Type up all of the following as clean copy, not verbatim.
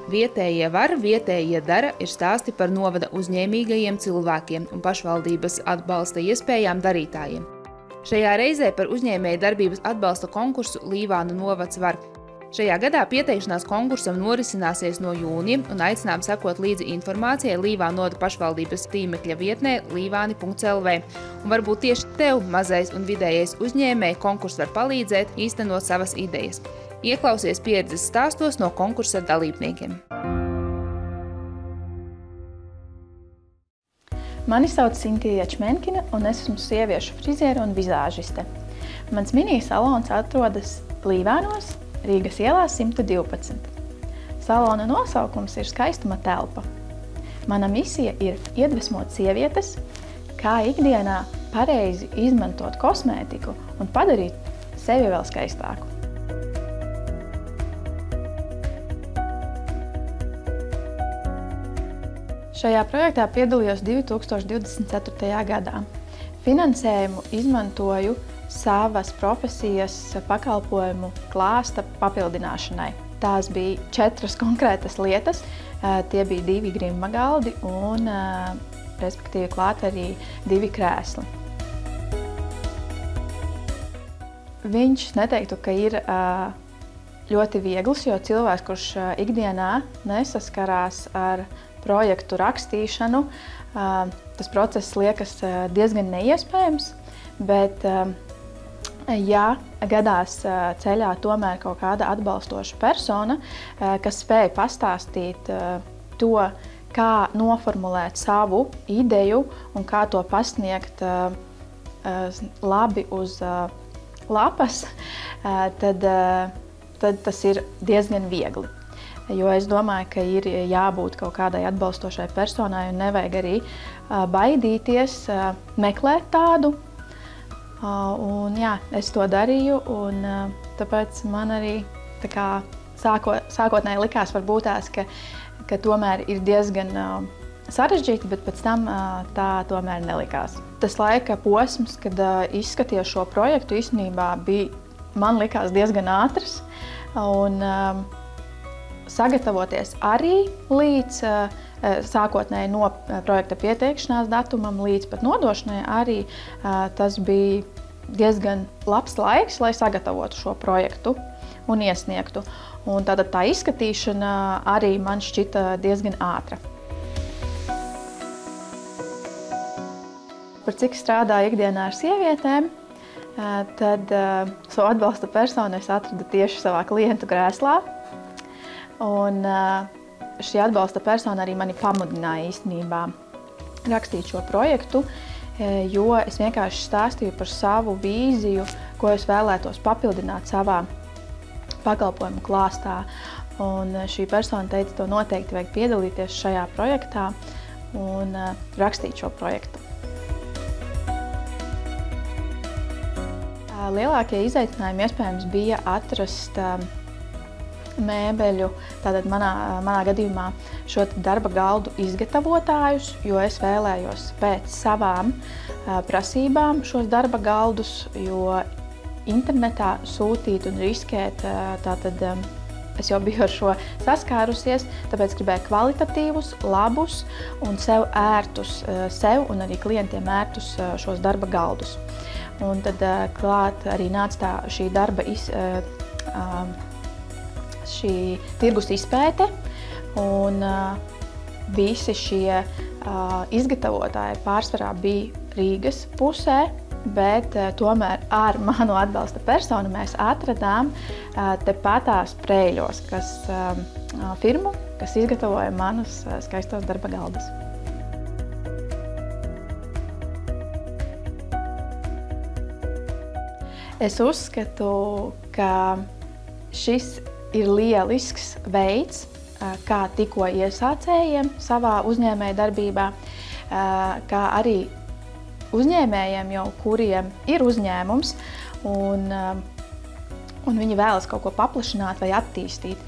Vietējie var, vietējie dara ir stāsti par novada uzņēmīgajiem cilvēkiem un pašvaldības atbalsta iespējām darītājiem. Šajā reizē par uzņēmēju darbības atbalsta konkursu Līvānu novads var. Šajā gadā pieteikšanās konkursam norisināsies no jūnija un aicinām sekot līdzi informācijai Līvānu novada pašvaldības tīmekļa vietnē līvāni.lv. Un varbūt tieši tev, mazais un vidējais uzņēmēji, konkurs var palīdzēt īstenot savas idejas. Ieklausies pieredzes stāstos no konkursa dalībniekiem. Mani sauc Sintija Čmenkina un es esmu sieviešu friziere un vizāžiste. Mans mini salons atrodas Līvānos, Rīgas ielā 112. Salona nosaukums ir Skaistuma telpa. Mana misija ir iedvesmot sievietes, kā ikdienā pareizi izmantot kosmētiku un padarīt sevi vēl skaistāku. Šajā projektā piedalījos 2024. gadā. Finansējumu izmantoju savas profesijas pakalpojumu klāsta papildināšanai. Tās bija 4 konkrētas lietas. Tie bija 2 grimma galdi un, respektīvi, klāt arī 2 krēsli. Viņš neteiktu, ka ir ļoti viegls, jo cilvēks, kurš ikdienā nesaskarās ar projektu rakstīšanu, tas process liekas diezgan neiespējams, bet ja gadās ceļā tomēr kaut kāda atbalstoša persona, kas spēj pastāstīt to, kā noformulēt savu ideju un kā to pasniegt labi uz lapas, tad tas ir diezgan viegli. Jo es domāju, ka ir jābūt kaut kādai atbalstošai personai un nevajag arī baidīties meklēt tādu. Un jā, es to darīju un tāpēc man arī sākotnēji likās varbūt tās, ka tomēr ir diezgan sarežģīti, bet pēc tam tā tomēr nelikās. Tas laika posms, kad izskatīju šo projektu, īstenībā man likās diezgan ātrs un sagatavoties arī līdz sākotnēji no projekta pieteikšanās datumam līdz pat nodošanai arī tas bija diezgan labs laiks, lai sagatavotu šo projektu un iesniegtu. Un tātad tā izskatīšana arī man šķita diezgan ātra. Par cik strādāju ikdienā ar sievietēm, tad savu atbalsta personu es atradu tieši savā klientu krēslā. Un šī atbalsta persona arī mani pamudināja īstenībā rakstīt šo projektu, jo es vienkārši stāstīju par savu vīziju, ko es vēlētos papildināt savā pakalpojumu klāstā. Un šī persona teica, to noteikti vajag piedalīties šajā projektā un rakstīt šo projektu. Lielākie izaicinājumi iespējams bija atrast mēbeļu, tātad manā gadījumā šo darba galdu izgatavotājus, jo es vēlējos pēc savām prasībām šos darba galdus, jo internetā sūtīt un riskēt, tātad es jau biju ar šo saskārusies, tāpēc gribēju kvalitatīvus, labus un sev ērtus, sev un arī klientiem ērtus šos darba galdus. Un tad klāt arī nāca šī darba šī tirgus izpēte, un visi šie izgatavotāji pārsvarā bija Rīgas pusē, bet tomēr ar manu atbalsta personu mēs atradām tepatās Preļos, firmu, kas izgatavoja manus skaistos darba galdus. Es uzskatu, ka šis ir lielisks veids, kā tikko iesācējiem savā uzņēmēja darbībā, kā arī uzņēmējiem, kuriem ir uzņēmums un viņi vēlas kaut ko paplašināt vai attīstīt.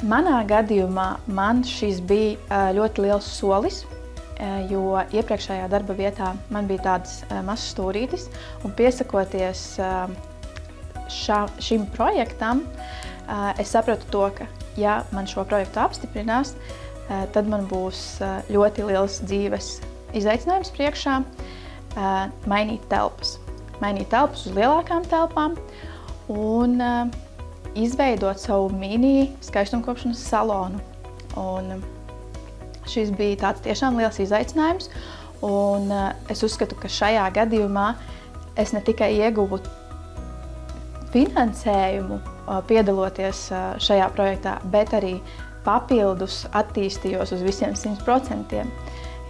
Manā gadījumā man šis bija ļoti liels solis, jo iepriekšējā darba vietā man bija tāds mazs stūrītis, un piesakoties šim projektam, es sapratu to, ka, ja man šo projektu apstiprinās, tad man būs ļoti liels dzīves izaicinājums priekšā mainīt telpas. Mainīt telpas uz lielākām telpām un izveidot savu mini skaistumkopšanas salonu. Un šis bija tāds tiešām liels izaicinājums, un es uzskatu, ka šajā gadījumā es ne tikai ieguvu finansējumu piedaloties šajā projektā, bet arī papildus attīstījos uz visiem 100%,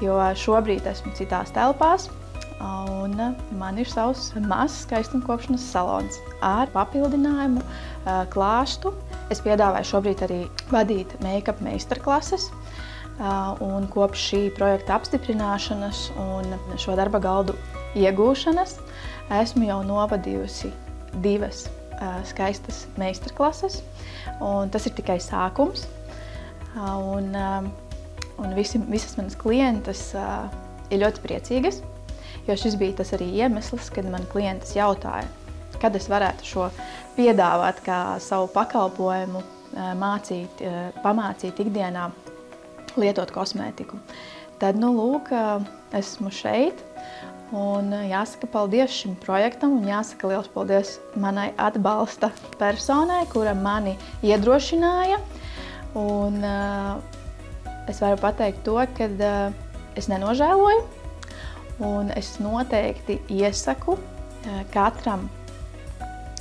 jo šobrīd esmu citās telpās, un man ir savs mazs skaistumkopšanas salons ar papildinājumu klāstu. Es piedāvāju šobrīd arī vadīt make-up meistarklases, un kopš šī projekta apstiprināšanas un šo darba galdu iegūšanas esmu jau novadījusi 2 skaistas meistarklases, un tas ir tikai sākums. Un visas manas klientes ir ļoti priecīgas, jo šis bija tas arī iemesls, kad man klientes jautāja, kad es varētu šo piedāvāt kā savu pakalpojumu, pamācīt ikdienā lietot kosmētiku. Tad, lūk, esmu šeit, un jāsaka paldies šim projektam, un jāsaka liels paldies manai atbalsta personai, kura mani iedrošināja. Un es varu pateikt to, ka es nenožēloju, un es noteikti iesaku katram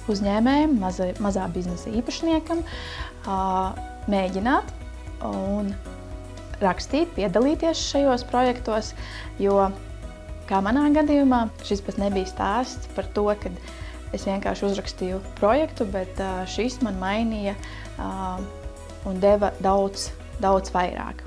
uzņēmējam, mazā biznesa īpašniekam mēģināt un rakstīt, piedalīties šajos projektos, jo, kā manā gadījumā, šis pat nebija stāsts par to, ka es vienkārši uzrakstīju projektu, bet šis man mainīja un deva daudz vairāk.